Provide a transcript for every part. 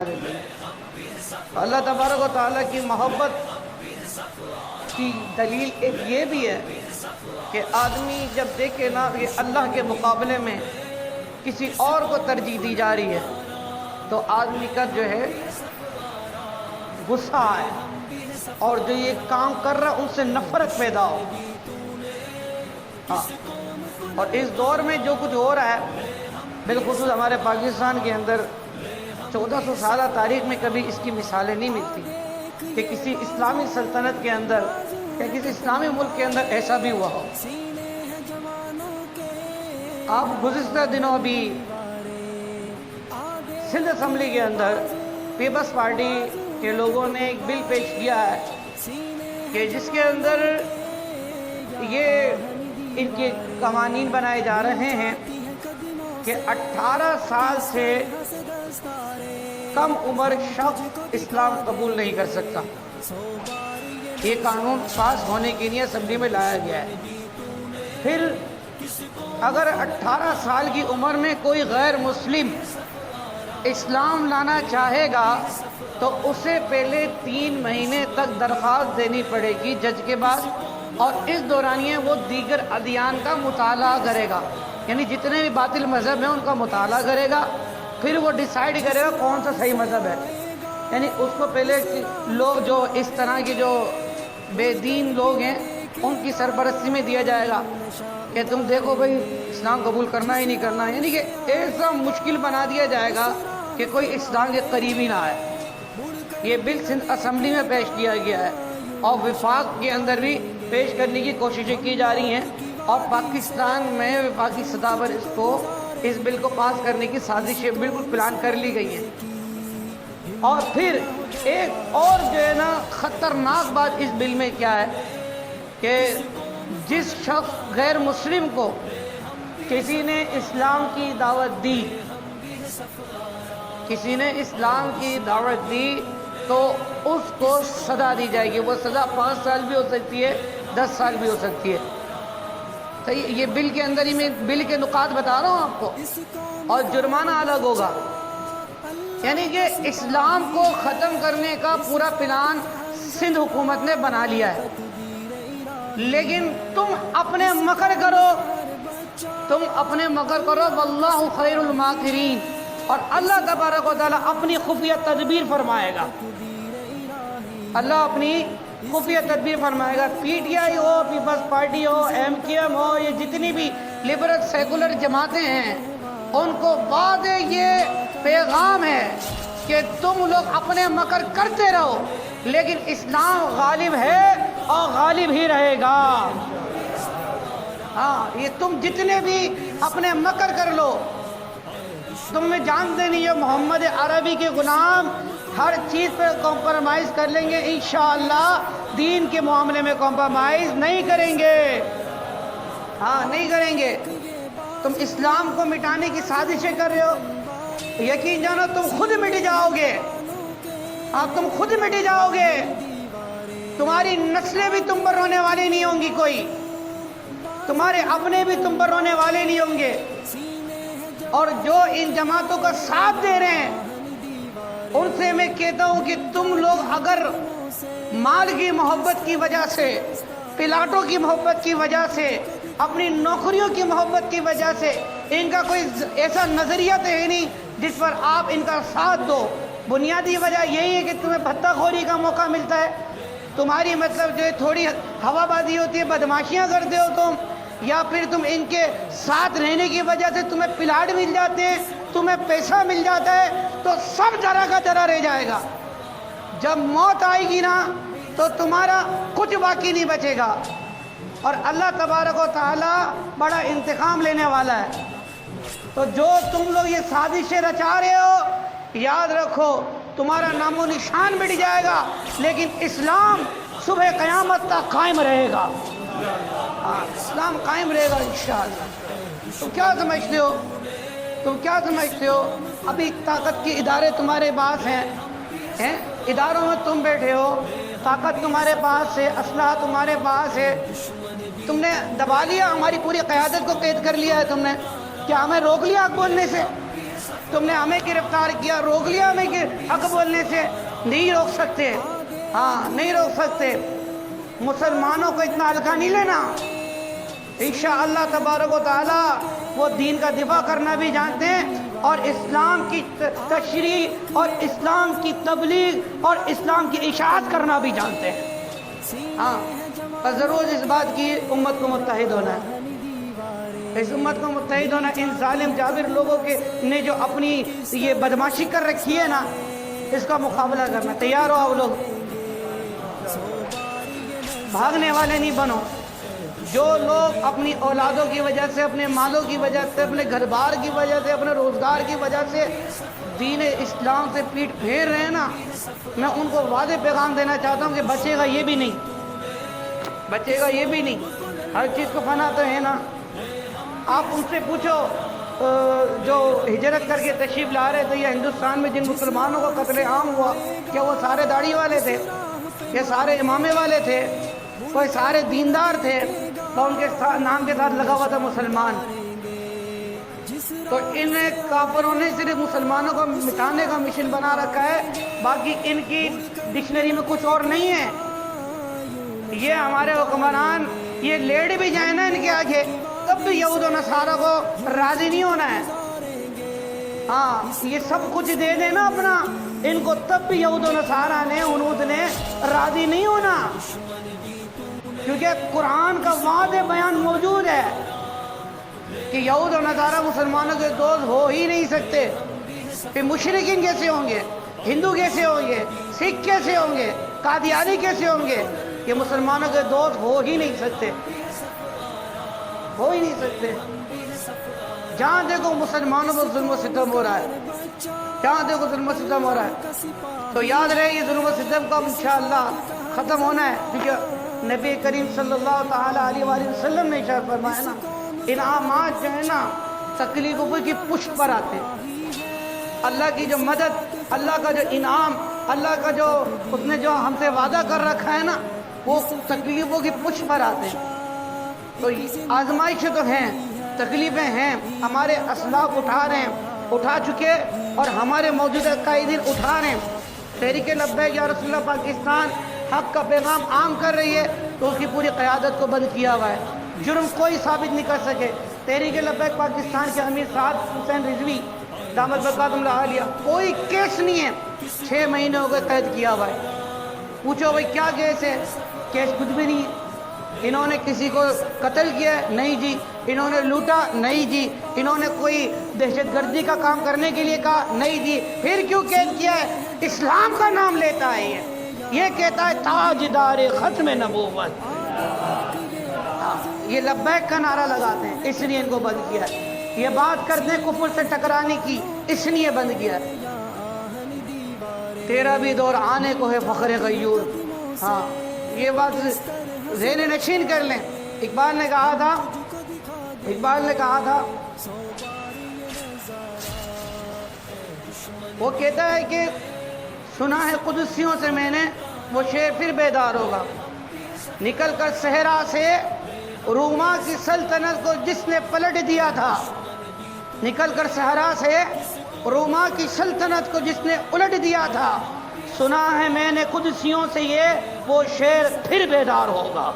اللہ تبارک و تعالیٰ کی محبت کی دلیل ایک یہ بھی ہے کہ آدمی جب دیکھے نا کہ اللہ کے مقابلے میں کسی اور کو ترجیح دی جا رہی ہے تو آدمی کا جو ہے غصہ آئے اور جو یہ کام کر رہا ہے ان سے نفرت پیدا ہو. اور اس دور میں جو کچھ ہو رہا ہے بالخصوص ہمارے پاکستان کے اندر 1400 سالہ تاریخ میں کبھی اس کی مثالیں نہیں ملتی کہ کسی اسلامی سلطنت کے اندر یا کسی اسلامی ملک کے اندر ایسا بھی ہوا ہو. آپ گزشتہ دنوں بھی سندھ اسمبلی کے اندر پیپلز پارٹی کے لوگوں نے ایک بل پیش کیا ہے کہ جس کے اندر یہ ان کے قوانین بنائے جا رہے ہیں کہ 18 سال سے کم عمر شخص اسلام قبول نہیں کر سکتا. یہ قانون پاس ہونے کے لیے اسمبلی میں لایا گیا ہے. پھر اگر 18 سال کی عمر میں کوئی غیر مسلم اسلام لانا چاہے گا تو اسے پہلے 3 مہینے تک درخواست دینی پڑے گی جج کے بعد، اور اس دورانیے وہ دیگر ادیان کا مطالعہ کرے گا، یعنی جتنے بھی باطل مذہب ہیں ان کا مطالعہ کرے گا، پھر وہ ڈیسائیڈ کرے گا کون سا صحیح مذہب ہے. یعنی اس کو پہلے لوگ جو اس طرح کے جو بے دین لوگ ہیں ان کی سرپرستی میں دیا جائے گا کہ تم دیکھو بھئی اسلام قبول کرنا ہی نہیں کرنا، یعنی کہ ایسا مشکل بنا دیا جائے گا کہ کوئی اسلام کے قریب ہی نہ آئے. یہ بل سندھ اسمبلی میں پیش کیا گیا ہے اور وفاق کے اندر بھی پیش کرنے کی کوششیں کی جا رہی ہیں، اور پاکستان میں وفاقی سطح پر اس بل کو پاس کرنے کی سازشیں بالکل پلان کر لی گئی ہیں. اور پھر ایک اور جو ہے نا خطرناک بات اس بل میں کیا ہے کہ جس شخص غیر مسلم کو کسی نے اسلام کی دعوت دی، کسی نے اسلام کی دعوت دی تو اس کو سزا دی جائے گی. وہ سزا 5 سال بھی ہو سکتی ہے، 10 سال بھی ہو سکتی ہے. یہ بل کے اندر ہی میں بل کے نکات بتا رہا ہوں آپ کو، اور جرمانہ الگ ہوگا. یعنی کہ اسلام کو ختم کرنے کا پورا پلان سندھ حکومت نے بنا لیا ہے، لیکن تم اپنے مکر کرو واللہ خیر الماکرین، اور اللہ تبارک و تعالیٰ اپنی خفیہ تدبیر فرمائے گا. اللہ اپنی خفیہ تدبیر فرمائے گا. پی ٹی آئی ہو، پیپلز پارٹی ہو، ایم کیو ایم ہو، یہ جتنی بھی لبرل سیکولر جماعتیں ہیں ان کو بعد یہ پیغام ہے کہ تم لوگ اپنے مکر کرتے رہو لیکن اسلام غالب ہے اور غالب ہی رہے گا. یہ تم جتنے بھی اپنے مکر کر لو، تم میں جانتے نہیں یہ محمد عربی کے غلام ہر چیز پہ کمپرومائز کر لیں گے، انشاءاللہ دین کے معاملے میں کمپرومائز نہیں کریں گے. نہیں کریں گے. تم اسلام کو مٹانے کی سازشیں کر رہے ہو، یقین جانو تم خود مٹ جاؤ گے. تم خود مٹ جاؤ گے. تمہاری نسلیں بھی تم پر رونے والی نہیں ہوں گی، کوئی تمہارے اپنے بھی تم پر رونے والے نہیں ہوں گے. اور جو ان جماعتوں کا ساتھ دے رہے ہیں ان سے میں کہتا ہوں کہ تم لوگ اگر مال کی محبت کی وجہ سے، پلاٹوں کی محبت کی وجہ سے، اپنی نوکریوں کی محبت کی وجہ سے، ان کا کوئی ایسا نظریہ تو ہے نہیں جس پر آپ ان کا ساتھ دو. بنیادی وجہ یہی ہے کہ تمہیں بھتہ خوری کا موقع ملتا ہے، تمہاری مطلب جو ہے تھوڑی ہوا بازی ہوتی ہے، بدماشیاں کرتے ہو تم، یا پھر تم ان کے ساتھ رہنے کی وجہ سے تمہیں پلاٹ مل جاتے ہیں، تمہیں پیسہ مل جاتا ہے، تو سب جرا کا جرا رہ جائے گا. جب موت آئے گی نا تو تمہارا کچھ باقی نہیں بچے گا. اور اللہ تبارک و تعالیٰ بڑا انتقام لینے والا ہے. تو جو تم لوگ یہ سازشیں رچا رہے ہو، یاد رکھو تمہارا نام و نشان مٹ جائے گا لیکن اسلام صبح قیامت تک قائم رہے گا. اسلام قائم رہے گا انشاءاللہ. تم کیا سمجھتے ہو؟ ابھی طاقت کے ادارے تمہارے پاس ہیں، اداروں میں تم بیٹھے ہو، طاقت تمہارے پاس ہے، اسلحہ تمہارے پاس ہے، تم نے دبا لیا، ہماری پوری قیادت کو قید کر لیا ہے تم نے. کیا ہمیں روک لیا بولنے سے؟ تم نے ہمیں گرفتار کیا، روک لیا ہمیں کہ حق بولنے سے؟ نہیں روک سکتے، ہاں نہیں روک سکتے۔ مسلمانوں کو اتنا ہلکا نہیں لینا۔ انشاءاللہ تبارک و تعالی وہ دین کا دفاع کرنا بھی جانتے ہیں، اور اسلام کی تشریح اور اسلام کی تبلیغ اور اسلام کی اشاعت کرنا بھی جانتے ہیں۔ ہاں اور ضرور اس بات کی امت کو متحد ہونا ہے، اس امت کو متحد ہونا۔ ان ظالم جابر لوگوں کے نے جو اپنی یہ بدماشی کر رکھی ہے نا، اس کا مقابلہ کرنا تیار ہو آپ لوگ، بھاگنے والے نہیں بنو۔ جو لوگ اپنی اولادوں کی وجہ سے، اپنے مالوں کی وجہ سے، اپنے گھر بار کی وجہ سے، اپنے روزگار کی وجہ سے دین اسلام سے پیٹ پھیر رہے ہیں نا، میں ان کو واضح پیغام دینا چاہتا ہوں کہ بچے گا یہ بھی نہیں، بچے گا یہ بھی نہیں۔ ہر چیز کو فنا تو ہے نا۔ آپ ان سے پوچھو جو ہجرت کر کے تشریف لا رہے تھے یا ہندوستان میں جن مسلمانوں کا قتل عام ہوا، کیا وہ سارے داڑھی والے تھے؟ یہ سارے امامے والے تھے؟ کوئی سارے دیندار تھے؟ تو ان کے نام کے ساتھ لگا ہوا تھا مسلمان۔ تو ان کافروں نے صرف مسلمانوں کو مٹانے کا مشن بنا رکھا ہے، باقی ان کی ڈکشنری میں کچھ اور نہیں ہے۔ یہ ہمارے حکمران یہ لیٹ بھی جائیں نا ان کے آگے، تب بھی یہود و نصارہ کو راضی نہیں ہونا ہے۔ ہاں یہ سب کچھ دے دیں نا اپنا ان کو، تب بھی یہود و نصارہ نے، ہنود نے راضی نہیں ہونا، کیونکہ قرآن کا واضح بیان موجود ہے کہ یہود و نصارہ مسلمانوں کے دوست ہو ہی نہیں سکتے۔ پھر مشرکین کیسے ہوں گے؟ ہندو کیسے ہوں گے؟ سکھ کیسے ہوں گے؟ قادیانی کیسے ہوں گے؟ یہ مسلمانوں کے دوست ہو ہی نہیں سکتے، ہو ہی نہیں سکتے۔ جہاں دیکھو مسلمانوں پر ظلم و ستم ہو رہا ہے، جہاں دیکھو ظلم و ستم ہو رہا ہے، تو یاد رہے یہ ظلم و ستم کا انشاءاللہ ختم ہونا ہے، کیونکہ نبی کریم صلی اللہ تعالیٰ علیہ وآلہ وسلم نے ارشاد فرمایا نا، انعامات جو ہے نا تکلیفوں کی پشت پر آتے ہیں۔ اللہ کی جو مدد، اللہ کا جو انعام، اللہ کا جو اس نے جو ہم سے وعدہ کر رکھا ہے نا، وہ تکلیفوں کی پشت پر آتے ہیں۔ تو آزمائشیں تو ہیں، تکلیفیں ہیں، ہمارے اسلاف اٹھا رہے ہیں، اٹھا چکے، اور ہمارے موجودہ قائدین اٹھا رہے ہیں۔ تحریک لبیک یا رسول اللہ پاکستان حق کا پیغام عام کر رہی ہے، تو اس کی پوری قیادت کو بند کیا ہوا ہے، جرم کوئی ثابت نہیں کر سکے۔ تحریک لبیک پاکستان کے امیر صاحب حسین رضوی دامت برکاتہم اللہ علیہ، کوئی کیس نہیں ہے، 6 مہینے ہو گئے قید کیا ہوا ہے۔ پوچھو بھائی کیا کیس ہے؟ کیس کچھ بھی نہیں ہے۔ انہوں نے کسی کو قتل کیا ہے؟ نہیں جی۔ انہوں نے لوٹا؟ نہیں جی۔ انہوں نے کوئی دہشت گردی کا کام کرنے کے لیے کہا؟ نہیں جی۔ پھر کیوں قید کیا ہے؟ اسلام کا نام لیتا ہے، یہ کہتا ہے تاجدار ختم نبوت، یہ لبیک کا نعرہ لگاتے ہیں، اس لیے ان کو بند کیا ہے۔ یہ بات کرتے ہیں کفر سے ٹکرانے کی، اس لیے بند کیا ہے۔ تیرا بھی دور آنے کو ہے فخر غیور۔ ہاں یہ بات ذہن نشین کر لیں۔ اقبال نے کہا تھا وہ کہتا ہے کہ سنا ہے قدسیوں سے میں نے، وہ شیر پھر بیدار ہوگا، نکل کر صحرا سے روما کی سلطنت کو جس نے پلٹ دیا تھا، نکل کر صحرا سے روما کی سلطنت کو جس نے الٹ دیا تھا، سنا ہے میں نے قدسیوں سے یہ، وہ شیر پھر بیدار ہوگا۔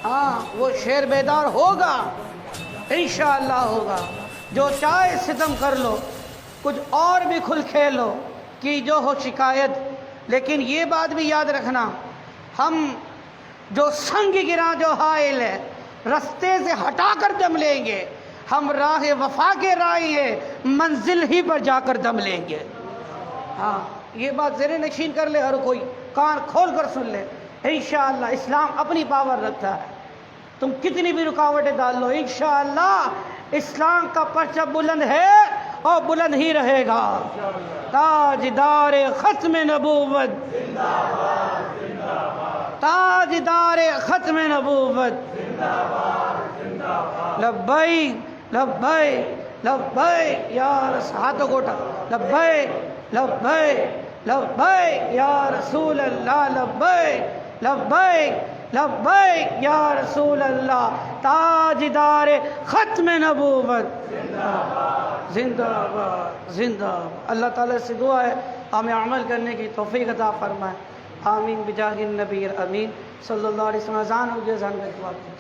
ہاں وہ شیر بیدار ہوگا، انشاءاللہ ہوگا۔ جو چاہے ستم کر لو، کچھ اور بھی کھل کھیلو، کی جو ہو شکایت، لیکن یہ بات بھی یاد رکھنا، ہم جو سنگ گرا جو حائل ہے رستے سے ہٹا کر دم لیں گے، ہم راہ وفا کے راہی ہیں، منزل ہی پر جا کر دم لیں گے۔ ہاں یہ بات ذہن نشین کر لے، ہر کوئی کان کھول کر سن لے۔ انشاءاللہ اسلام اپنی پاور رکھتا ہے، تم کتنی بھی رکاوٹیں ڈال لو، انشاءاللہ اسلام کا پرچہ بلند ہے اور بلند ہی رہے گا۔ تاجدار ختم نبوت، تاجدار ختم نبوت، لبیک لبیک لبیک یا ہاتھوں کو اٹھا، لبیک لبیک لبیک یا رسول اللہ، لبیک لبیک لبیک یا رسول اللہ، تاجدار ختم نبوت۔ زندہ باد زندہ باد۔ اللہ تعالیٰ سے دعا ہے ہمیں عمل کرنے کی توفیق عطا فرمائے، آمین بجاہ النبی الامین صلی اللہ علیہ وسلم۔ اذان ہو گئی، اذان کا جواب دیں۔